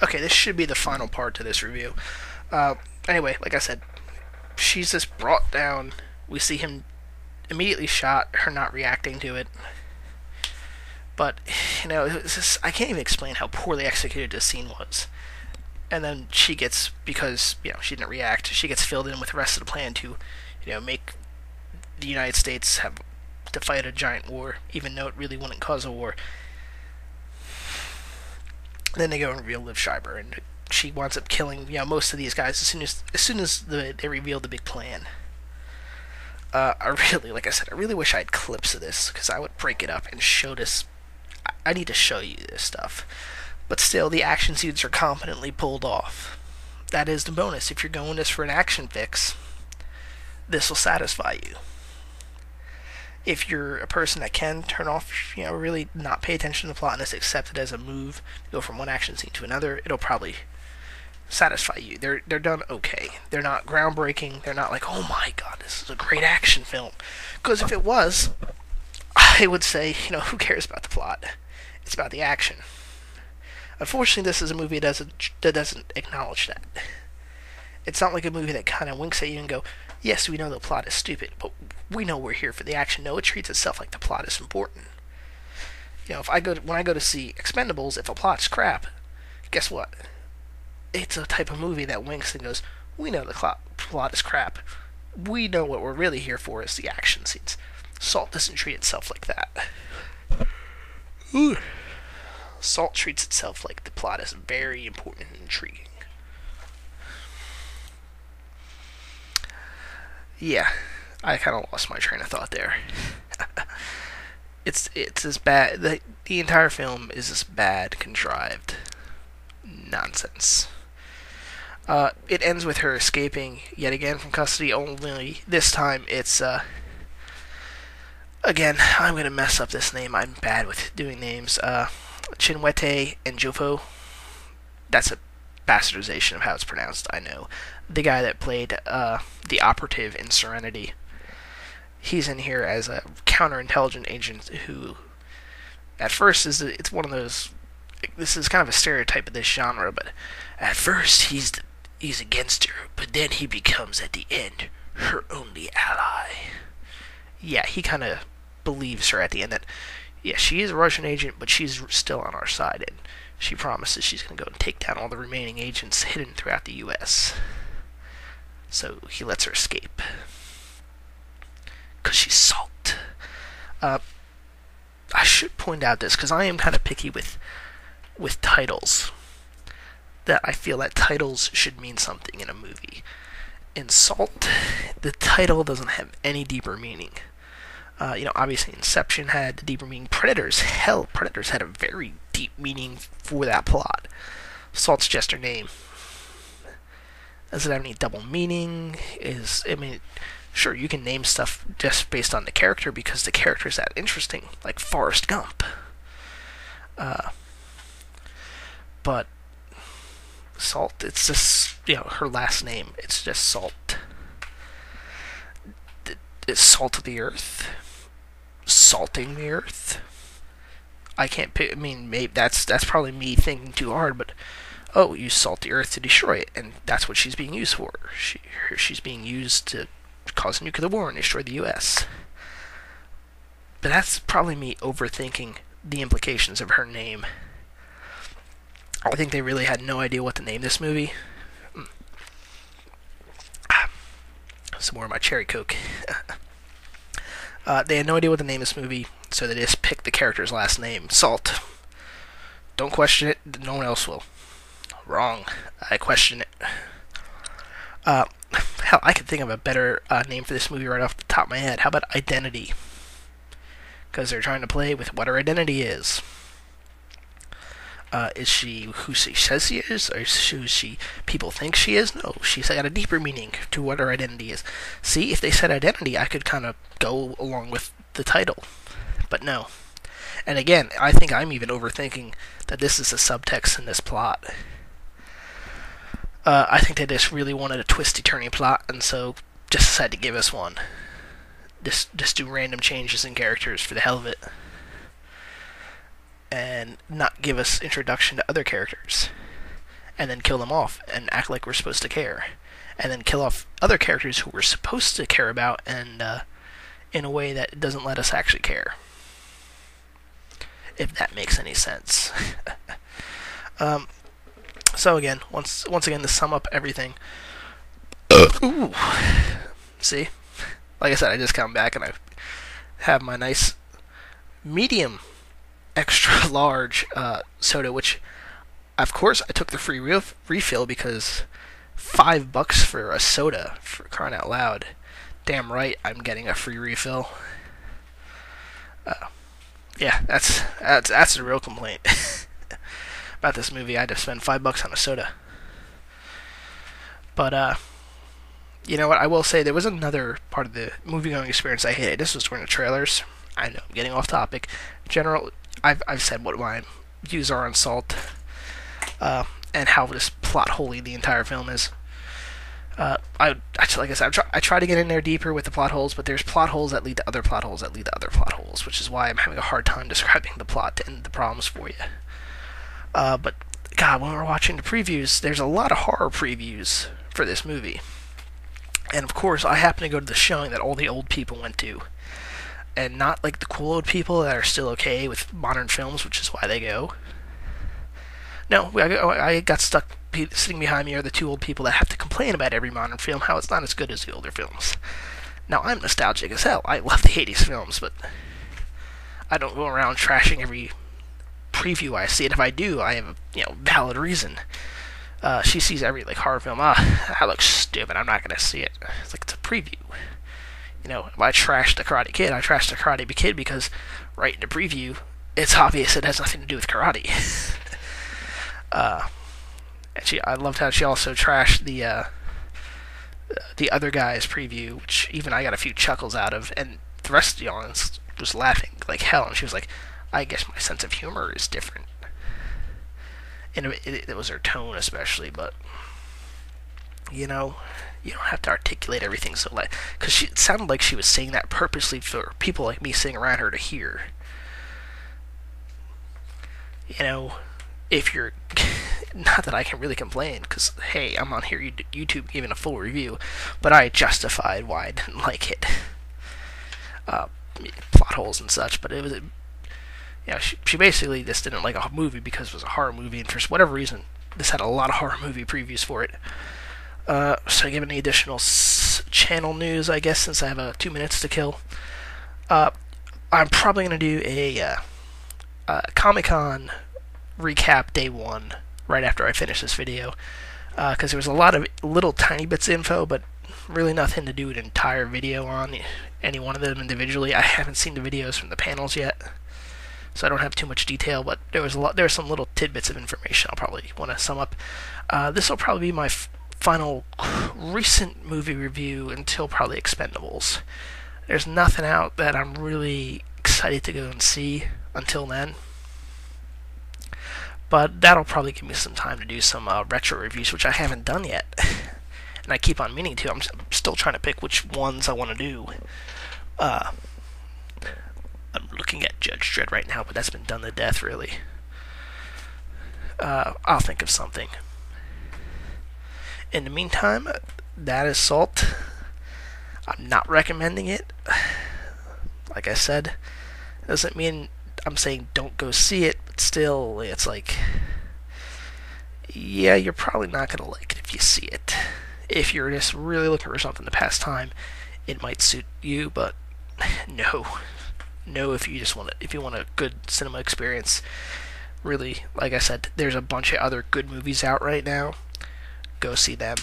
Okay, this should be the final part to this review. Uh, anyway, like I said, she's just brought down. We see him immediately shot, her not reacting to it. But, I can't even explain how poorly executed this scene was. And then she gets, because, she didn't react, she gets filled in with the rest of the plan to, make the United States have to fight a giant war, even though it really wouldn't cause a war. Then they go and reveal Liv Schreiber, and she winds up killing, most of these guys as soon as they reveal the big plan. Like I said, I really wish I had clips of this, because I would break it up and show this. I need to show you this stuff. But still, the action scenes are competently pulled off. That is the bonus. If you're going this for an action fix, this will satisfy you. If you're a person that can turn off, really not pay attention to the plot and just accept it as a move, go from one action scene to another, it'll probably satisfy you. They're done okay. They're not groundbreaking. They're not like, oh my god, this is a great action film. Because if it was, I would say, who cares about the plot? It's about the action. Unfortunately, this is a movie that doesn't acknowledge that. It's not like a movie that kind of winks at you and go, yes, we know the plot is stupid, but we know we're here for the action. No, it treats itself like the plot is important. When I go to see Expendables, if a plot's crap, guess what? It's a type of movie that winks and goes, we know the plot is crap. We know what we're really here for is the action scenes. Salt doesn't treat itself like that. Ooh. Salt treats itself like the plot is very important and intriguing. Yeah, I kind of lost my train of thought there. It's as bad. The entire film is this bad, contrived nonsense. It ends with her escaping yet again from custody. Only this time it's again. I'm gonna mess up this name. I'm bad with doing names. Chinwete Njofo. That's a bastardization of how it's pronounced, I know. The guy that played the operative in Serenity. He's in here as a counterintelligence agent who, at first, it's one of those. This is kind of a stereotype of this genre, but at first he's against her, but then he becomes at the end her only ally. Yeah, he kind of believes her at the end that she is a Russian agent, but she's still on our side, and she promises she's going to go and take down all the remaining agents hidden throughout the U.S. So he lets her escape. Because she's salt. I should point out this, because I am kind of picky with titles. That I feel that titles should mean something in a movie. In Salt, the title doesn't have any deeper meaning. Obviously Inception had the deeper meaning. Predators had a very deep meaning for that plot. Salt's just her name. Does it have any double meaning? Sure, you can name stuff just based on the character because the character is that interesting, like Forrest Gump. But Salt, it's just, her last name. It's just Salt. It's salt of the earth. Salting the earth. I can't pick. Maybe that's probably me thinking too hard, but you salt the earth to destroy it, and that's what she's being used for. She's being used to cause a nuclear war and destroy the U.S. But that's probably me overthinking the implications of her name. I think they really had no idea what to name this movie. Some more of my cherry coke. They had no idea what to name this movie, so they just picked the character's last name, Salt. Don't question it, no one else will. Wrong. I question it. Hell, I could think of a better name for this movie right off the top of my head. How about Identity? Because they're trying to play with what her identity is. Is she who she says she is, or is who people think she is? No, she's got a deeper meaning to what her identity is. See, if they said identity, I could kind of go along with the title, but no. And again, I think I'm even overthinking that this is a subtext in this plot. I think they just really wanted a twisty-turny plot, and so just decided to give us one. Just do random changes in characters for the hell of it. And not give us introduction to other characters. and then kill them off and act like we're supposed to care, and then kill off other characters who we're supposed to care about, and in a way that doesn't let us actually care. If that makes any sense. So again, once again, to sum up everything. Ooh, see, like I said, I just come back and I have my nice medium extra large soda, which of course I took the free refill because $5 for a soda, for crying out loud. Damn right I'm getting a free refill. Yeah, that's the real complaint about this movie. I had to spend $5 on a soda. But you know what? I will say there was another part of the movie-going experience I hated. This was during the trailers. I know I'm getting off topic. I've said what my views are on Salt, and how this plot holy the entire film is. Like I said, I try to get in there deeper with the plot holes, but there's plot holes that lead to other plot holes that lead to other plot holes, which is why I'm having a hard time describing the plot and the problems for you. But God, when we're watching the previews, there's a lot of horror previews for this movie. And of course, I happen to go to the showing that all the old people went to. And not like the cool old people that are still okay with modern films, which is why they go. No, I got stuck. Sitting behind me are the two old people that have to complain about every modern film, how it's not as good as the older films. Now, I'm nostalgic as hell. I love the 80s films, but I don't go around trashing every preview I see. And if I do, I have a valid reason. She sees every horror film. That looks stupid. I'm not gonna see it. It's like, it's a preview. If I trashed the Karate Kid, I trashed the Karate Kid because right in the preview, it's obvious it has nothing to do with karate. And I loved how she also trashed the other guy's preview, which even I got a few chuckles out of, and the rest of the audience was laughing like hell. And she was like, "I guess my sense of humor is different." And it was her tone, especially, but you don't have to articulate everything so because it sounded like she was saying that purposely for people like me sitting around her to hear. If you're not that I can really complain, because hey, I'm on here YouTube giving a full review, but I justified why I didn't like it, plot holes and such. But it was she basically just didn't like a movie because it was a horror movie, and for whatever reason this had a lot of horror movie previews for it. So I give any additional channel news, I guess, since I have 2 minutes to kill. I'm probably going to do a Comic-Con recap day 1 right after I finish this video, because there was a lot of little tiny bits of info, but really nothing to do an entire video on any one of them individually. I haven't seen the videos from the panels yet, so I don't have too much detail, but there were some little tidbits of information I'll probably want to sum up. This will probably be my final recent movie review until probably Expendables. There's nothing out that I'm really excited to go and see until then. But that'll probably give me some time to do some retro reviews, which I haven't done yet. And I keep on meaning to. I'm still trying to pick which ones I want to do. I'm looking at Judge Dredd right now, but that's been done to death, really. I'll think of something. In the meantime, that is Salt. I'm not recommending it. Like I said, it doesn't mean I'm saying don't go see it, but still, it's like, yeah, you're probably not going to like it if you see it. If you're just really looking for something to pass time, it might suit you, but no, if you want a good cinema experience, really, like I said, there's a bunch of other good movies out right now. Go see them.